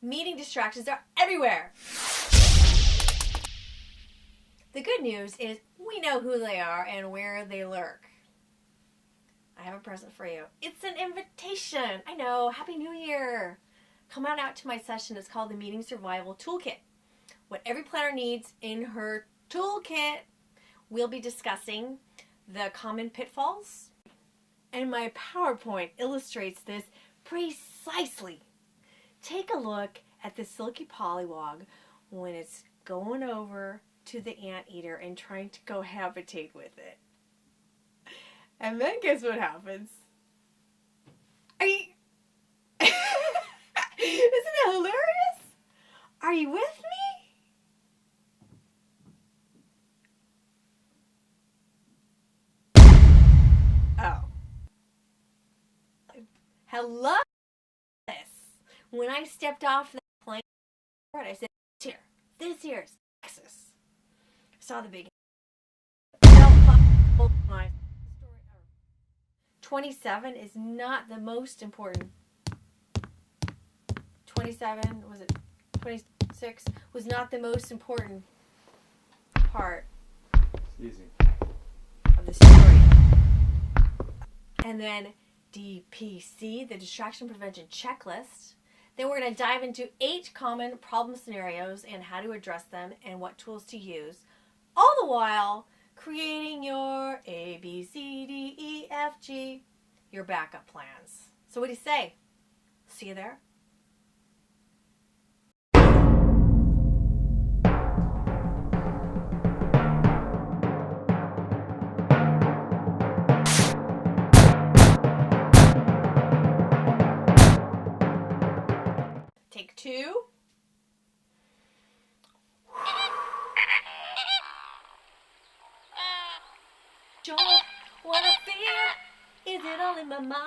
Meeting distractions are everywhere. The good news is we know who they are and where they lurk. I have a present for you. It's an invitation. I know. Happy New Year. Come on out to my session. It's called the Meeting Survival Toolkit. What every planner needs in her toolkit. We'll be discussing the common pitfalls. And my PowerPoint illustrates this precisely. Take a look at the silky pollywog when it's going over to the anteater and trying to cohabitate with it. And then guess what happens? Isn't it hilarious? Are you with me? Oh. Hello? When I stepped off the plane, I said, this here is Texas. I saw the big 27 is not the most important. 27, was it 26? Was not the most important part of the story. And then DPC, the Distraction Prevention Checklist. Then we're going to dive into 8 common problem scenarios and how to address them and what tools to use. All the while creating your A, B, C, D, E, F, G, your backup plans. So what do you say? See you there? Take 2. Joy, what I feel, is it all in my mind?